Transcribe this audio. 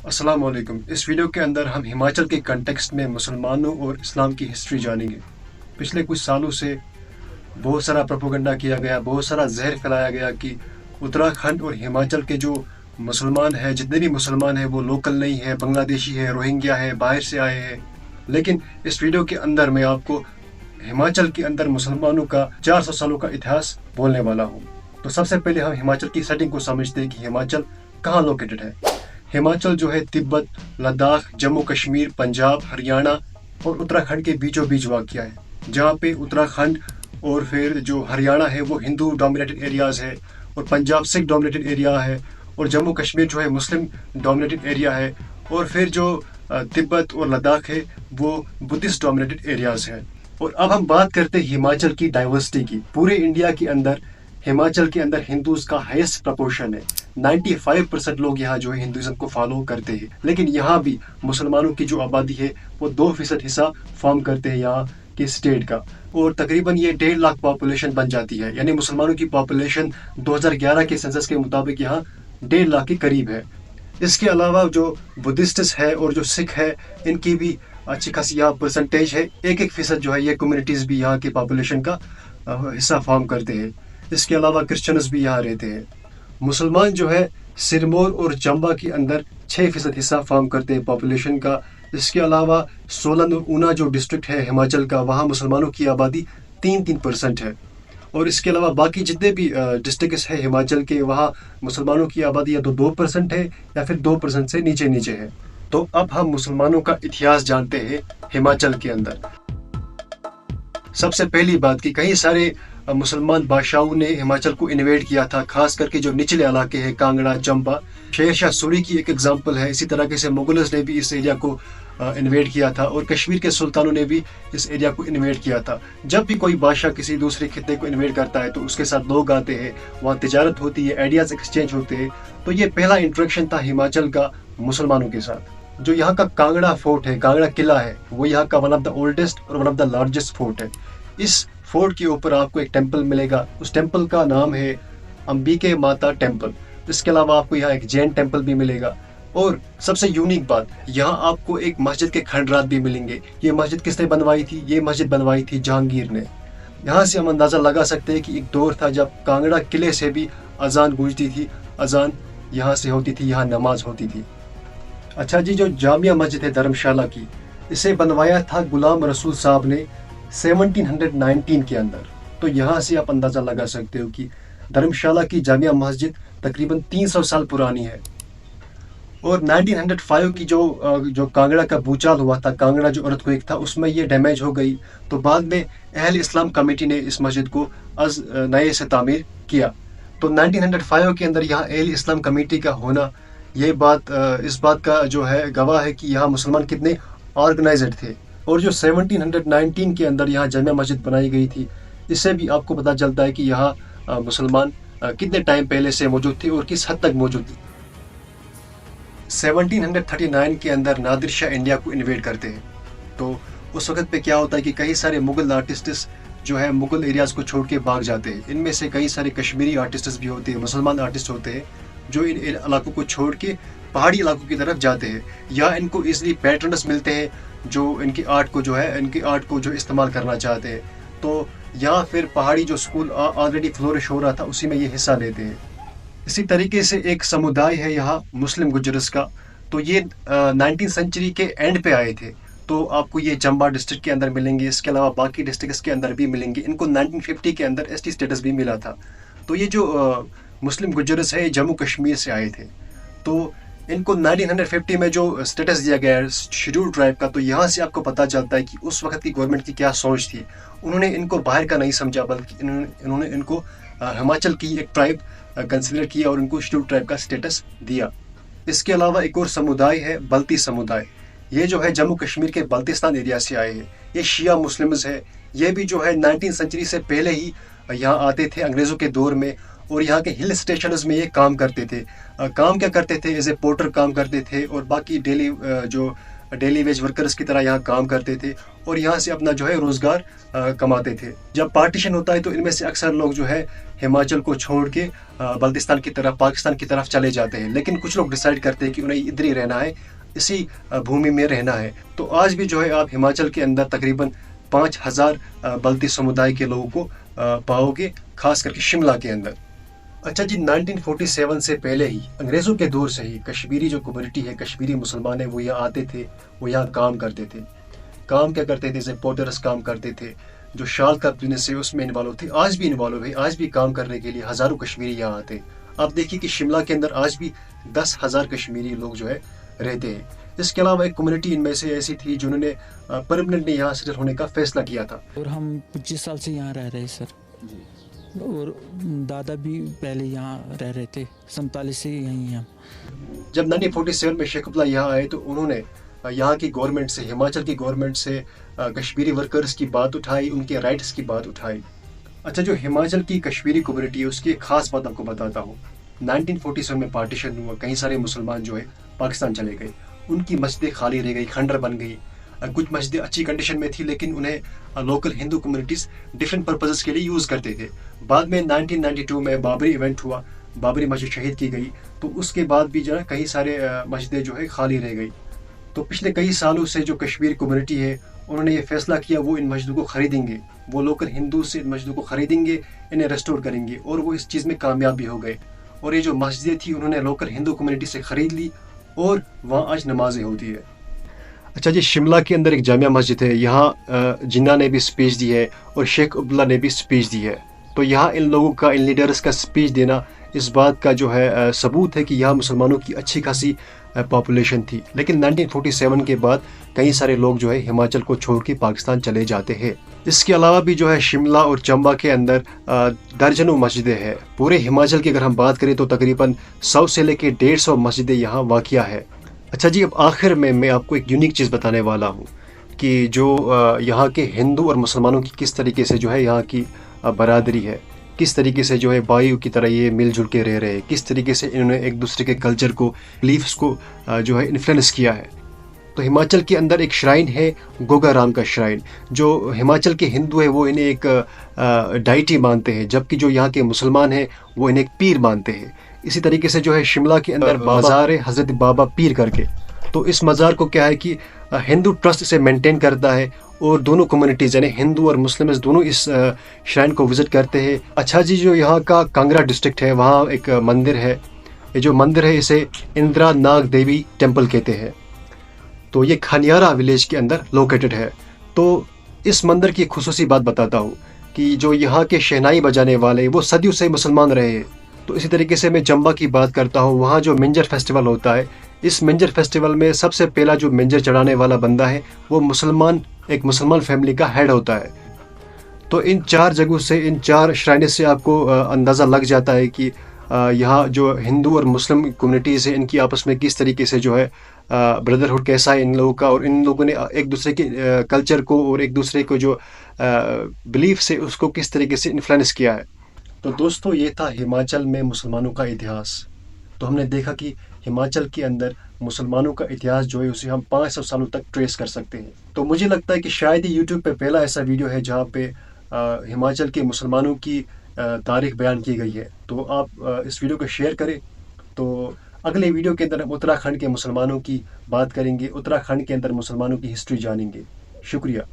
अस्सलाम वालेकुम। इस वीडियो के अंदर हम हिमाचल के कंटेक्स्ट में मुसलमानों और इस्लाम की हिस्ट्री जानेंगे। पिछले कुछ सालों से बहुत सारा प्रोपेगेंडा किया गया, बहुत सारा जहर फैलाया गया कि उत्तराखंड और हिमाचल के जो मुसलमान हैं, जितने भी मुसलमान हैं वो लोकल नहीं है, बांग्लादेशी है, रोहिंग्या है, बाहर से आए हैं। लेकिन इस वीडियो के अंदर मैं आपको हिमाचल के अंदर मुसलमानों का 400 सालों का इतिहास बोलने वाला हूँ। तो सबसे पहले हम हिमाचल की सेटिंग को समझते हैं कि हिमाचल कहाँ लोकेटेड है। हिमाचल जो है तिब्बत, लद्दाख, जम्मू कश्मीर, पंजाब, हरियाणा और उत्तराखंड के बीचों बीच वाक़ है, जहाँ पे उत्तराखंड और फिर जो हरियाणा है वो हिंदू डोमिनेटेड एरियाज़ है और पंजाब सिख डोमिनेटेड एरिया है और जम्मू कश्मीर जो है मुस्लिम डोमिनेटेड एरिया है और फिर जो तिब्बत और लद्दाख है वो बुद्धिस्ट डोमिनेटेड एरियाज़ है। और अब हम बात करते हैं हिमाचल की डाइवर्सिटी की। पूरे इंडिया के अंदर हिमाचल के अंदर हिंदूज का हाईएस्ट प्रपोर्शन है। 95% लोग यहाँ जो है हिंदुइज्म को फॉलो करते हैं। लेकिन यहाँ भी मुसलमानों की जो आबादी है वो 2% हिस्सा फॉर्म करते हैं यहाँ के स्टेट का, और तकरीबन ये 1.5 लाख पॉपुलेशन बन जाती है। यानी मुसलमानों की पॉपुलेशन 2011 के सेंसस के मुताबिक यहाँ 1.5 लाख के करीब है। इसके अलावा जो बुद्धिस्ट्स है और जो सिख है इनकी भी अच्छी खासी यहाँ परसेंटेज है। 1% जो है ये कम्युनिटीज़ भी यहाँ की पॉपुलेशन का हिस्सा फॉर्म करते हैं। इसके अलावा क्रिश्चियंस भी यहाँ रहते हैं। मुसलमान जो है सिरमौर और चंबा के अंदर 6% हिस्सा फॉर्म करते हैं पॉपुलेशन का। इसके अलावा सोलन और ऊना जो डिस्ट्रिक्ट है हिमाचल का, वहाँ मुसलमानों की आबादी 3% है। और इसके अलावा बाकी जितने भी डिस्ट्रिक्ट्स है हिमाचल के, वहाँ मुसलमानों की आबादी या तो 2% है या फिर 2% से नीचे नीचे है। तो अब हम मुसलमानों का इतिहास जानते हैं हिमाचल के अंदर। सबसे पहली बात कि कई सारे मुसलमान बादशाहों ने हिमाचल को इन्वेड किया था, खास करके जो निचले इलाके हैं कांगड़ा, चंबा। शेरशाह सूरी की एक एग्जांपल है। इसी तरीके से मुगल्स ने भी इस एरिया को इन्वेड किया था और कश्मीर के सुल्तानों ने भी इस एरिया को इन्वेड किया था। जब भी कोई बादशाह किसी दूसरे खित्ते को इन्वेड करता है तो उसके साथ लोग आते हैं, वहाँ तिजारत होती है, आइडियाज एक्सचेंज होते हैं। तो ये पहला इंट्रोडक्शन था हिमाचल का मुसलमानों के साथ। जो यहाँ का कांगड़ा फोर्ट है, कांगड़ा किला है, वो यहाँ का वन ऑफ द ओल्डेस्ट और one of the largest fort है। इस फोर्ट के ऊपर आपको एक टेंपल मिलेगा। उस टेंपल का नाम है अंबिके माता टेंपल। इसके अलावा आपको यहाँ एक जैन टेंपल भी मिलेगा। और सबसे यूनिक बात, यहाँ आपको एक मस्जिद के खंडरात भी मिलेंगे। ये मस्जिद किसने बनवाई थी? ये मस्जिद बनवाई थी जहांगीर ने। यहाँ से हम अंदाज़ा लगा सकते हैं कि एक दौर था जब कांगड़ा किले से भी अजान गूंजती थी, अजान यहाँ से होती थी, यहाँ नमाज होती थी। अच्छा जी, जो जामिया मस्जिद है धर्मशाला की, इसे बनवाया था गुलाम रसूल साहब ने 1719 के अंदर। तो यहाँ से आप अंदाज़ा लगा सकते हो कि धर्मशाला की जामिया मस्जिद तकरीबन 300 साल पुरानी है। और 1905 की जो कांगड़ा का भूचाल हुआ था, कांगड़ा जो अर्थक्वेक था, उसमें ये डैमेज हो गई। तो बाद में अहल इस्लाम कमेटी ने इस मस्जिद को नए से तामीर किया। तो 1905 के अंदर यहाँ अहल इस्लाम कमेटी का होना, ये बात इस बात का जो है गवाह है कि यहाँ मुसलमान कितने ऑर्गेनाइज्ड थे। और जो 1719 के अंदर यहाँ जामिया मस्जिद बनाई गई थी, इससे भी आपको पता चलता है कि यहाँ मुसलमान कितने टाइम पहले से मौजूद थे और किस हद तक मौजूद थे। 1739 के अंदर नादिर शाह इंडिया को इन्वेड करते हैं। तो उस वक्त पे क्या होता है कि कई सारे मुगल आर्टिस्ट्स जो है मुगल एरियाज़ को छोड़ के भाग जाते हैं। इनमें से कई सारे कश्मीरी आर्टिस्ट्स भी होते हैं, मुसलमान आर्टिस्ट होते हैं जो इन इलाकों को छोड़ के पहाड़ी इलाकों की तरफ जाते हैं। या इनको ईजिली पैट्रन्स मिलते हैं जो इनकी आर्ट को जो इस्तेमाल करना चाहते हैं। तो या फिर पहाड़ी जो स्कूल ऑलरेडी फ्लोरिश हो रहा था उसी में ये हिस्सा लेते हैं। इसी तरीके से एक समुदाय है यहाँ मुस्लिम गुजरस का। तो ये 19वीं सेंचुरी के एंड पे आए थे। तो आपको ये चंबा डिस्ट्रिक्ट के अंदर मिलेंगे। इसके अलावा बाकी डिस्ट्रिक्ट्स के अंदर भी मिलेंगे। इनको 1950 के अंदर एसटी स्टेटस भी मिला था। तो ये जो मुस्लिम गुजरस है जम्मू कश्मीर से आए थे। तो इनको 1950 में जो स्टेटस दिया गया है शेड्यूल ट्राइब का, तो यहाँ से आपको पता चलता है कि उस वक्त की गवर्नमेंट की क्या सोच थी। उन्होंने इनको बाहर का नहीं समझा, बल्कि इन्होंने इनको हिमाचल की एक ट्राइब कंसिडर किया और इनको शेड्यूल ट्राइब का स्टेटस दिया। इसके अलावा एक और समुदाय है बल्ती समुदाय। ये जो है जम्मू कश्मीर के बल्तिस्तान एरिया से आए हैं। ये शिया मुस्लिम्स है। ये भी जो है 19वीं सेंचुरी से पहले ही यहाँ आते थे अंग्रेज़ों के दौर में, और यहाँ के हिल स्टेशंस में ये काम करते थे। काम क्या करते थे? एज ए पोर्टर काम करते थे और बाकी डेली जो डेली वेज वर्कर्स की तरह यहाँ काम करते थे और यहाँ से अपना जो है रोज़गार कमाते थे। जब पार्टीशन होता है तो इनमें से अक्सर लोग जो है हिमाचल को छोड़ के बल्तिस्तान की तरफ, पाकिस्तान की तरफ चले जाते हैं, लेकिन कुछ लोग डिसाइड करते हैं कि उन्हें इधर ही रहना है, इसी भूमि में रहना है। तो आज भी जो है आप हिमाचल के अंदर तकरीबन 5000 बल्ती समुदाय के लोगों को पाओगे, खास करके शिमला के अंदर। अच्छा जी, 1947 से पहले ही, अंग्रेज़ों के दौर से ही कश्मीरी जो कम्युनिटी है, कश्मीरी मुसलमान है, वो यहाँ आते थे, वो यहाँ काम करते थे। काम क्या करते थे? जैसे पोर्टर्स काम करते थे, जो शाल का बिजनेस है उसमें इन्वॉल्व थे, आज भी इन्वॉल्व है, आज भी काम करने के लिए हज़ारों कश्मीरी यहाँ आते हैं। आप देखिए कि शिमला के अंदर आज भी 10,000 कश्मीरी लोग जो है रहते हैं। इसके अलावा एक कम्युनिटी इनमें से ऐसी थी जिन्होंने परमानेंटली यहाँ सेटल होने का फैसला किया था। और हम 25 साल से यहाँ रह रहे हैं सर, और दादा भी पहले यहाँ रह रहे थे, 47 से यहीं हैं। जब 1947 में शेख अब्दुल्ला यहाँ आए तो उन्होंने यहाँ की गवर्नमेंट से, हिमाचल की गवर्नमेंट से कश्मीरी वर्कर्स की बात उठाई, उनके राइट्स की बात उठाई। अच्छा, जो हिमाचल की कश्मीरी कम्युनिटी है उसकी एक खास बात आपको बताता हूँ। 1947 में पार्टीशन हुआ, कई सारे मुसलमान जो है पाकिस्तान चले गए, उनकी मस्जिदें खाली रह गई, खंडर बन गई। कुछ मस्जिदें अच्छी कंडीशन में थी लेकिन उन्हें local Hindu communities different purposes के लिए यूज़ करते थे। बाद में 1992 में बाबरी इवेंट हुआ, बाबरी मस्जिद शहीद की गई, तो उसके बाद भी जो है कई सारे मस्जिदें जो है खाली रह गई। तो पिछले कई सालों से जो कश्मीर कम्युनिटी है उन्होंने ये फैसला किया वो इन मस्जिदों को ख़रीदेंगे, वो लोकल हिंदू से इन मस्जिदों को ख़रीदेंगे, इन्हें रेस्टोर करेंगे, और वो इस चीज़ में कामयाब भी हो गए। और ये जो मस्जिदें थी उन्होंने लोकल हिंदू कम्युनिटी से ख़रीद ली और वहाँ आज नमाजें होती है। अच्छा जी, शिमला के अंदर एक जामिया मस्जिद है, यहाँ जिन्ना ने भी स्पीच दी है और शेख अब्दुल्ला ने भी स्पीच दी है। तो यहाँ इन लोगों का, इन लीडर्स का स्पीच देना इस बात का जो है सबूत है कि यहाँ मुसलमानों की अच्छी खासी पॉपुलेशन थी। लेकिन 1947 के बाद कई सारे लोग जो है हिमाचल को छोड़ के पाकिस्तान चले जाते हैं। इसके अलावा भी जो है शिमला और चंबा के अंदर दर्जनों मस्जिदें हैं। पूरे हिमाचल की अगर हम बात करें तो तकरीबन 100 से लेकर 150 मस्जिदें यहाँ वाक़िया है। अच्छा जी, अब आखिर में मैं आपको एक यूनिक चीज़ बताने वाला हूँ कि जो यहाँ के हिंदू और मुसलमानों की किस तरीके से जो है यहाँ की बरादरी है, किस तरीके से जो है भाइयों की तरह ये मिलजुल के रह रहे हैं, किस तरीके से इन्होंने एक दूसरे के कल्चर को, बिलीफ्स को जो है इन्फ्लुएंस किया है। तो हिमाचल के अंदर एक श्राइन है, गोगा राम का श्राइन। जो हिमाचल के हिंदू है वो इन्हें एक डाइटी मानते हैं, जबकि जो यहाँ के मुसलमान हैं वो इन्हें एक पीर मानते हैं। इसी तरीके से जो है शिमला के अंदर मज़ार है हज़रत बाबा पीर करके। तो इस मज़ार को क्या है कि हिंदू ट्रस्ट इसे मेंटेन करता है और दोनों कम्युनिटीज़ यानी हिंदू और मुस्लिम दोनों इस श्राइन को विज़िट करते हैं। अच्छा जी, जो यहाँ का कांगड़ा डिस्ट्रिक्ट है वहाँ एक मंदिर है, ये जो मंदिर है इसे इंदिरा नाग देवी टेम्पल कहते हैं। तो ये खनियारा विलेज के अंदर लोकेटेड है। तो इस मंदिर की खुसूसी बात बताता हूँ कि जो यहाँ के शहनाई बजाने वाले वो सदियों से मुसलमान रहे हैं। तो इसी तरीके से मैं चंबा की बात करता हूँ, वहाँ जो मिंजर फेस्टिवल होता है, इस मिंजर फेस्टिवल में सबसे पहला जो मिंजर चढ़ाने वाला बंदा है वो एक मुसलमान फैमिली का हेड होता है। तो इन 4 जगहों से, इन 4 श्राइनें से आपको अंदाज़ा लग जाता है कि यहाँ जो हिंदू और मुस्लिम कम्युनिटीज़ है इनकी आपस में किस तरीके से जो है ब्रदरहुड कैसा है इन लोगों का, और इन लोगों ने एक दूसरे के कल्चर को और एक दूसरे को जो बिलीफ से उसको किस तरीके से इन्फ्लुएंस किया है। तो दोस्तों, ये था हिमाचल में मुसलमानों का इतिहास। तो हमने देखा कि हिमाचल के अंदर मुसलमानों का इतिहास जो है उसे हम 500 सालों तक ट्रेस कर सकते हैं। तो मुझे लगता है कि शायद ही यूट्यूब पे पहला ऐसा वीडियो है जहाँ पे हिमाचल के मुसलमानों की तारीख बयान की गई है। तो आप इस वीडियो को शेयर करें। तो अगले वीडियो के अंदर हम उत्तराखंड के मुसलमानों की बात करेंगे, उत्तराखंड के अंदर मुसलमानों की हिस्ट्री जानेंगे। शुक्रिया।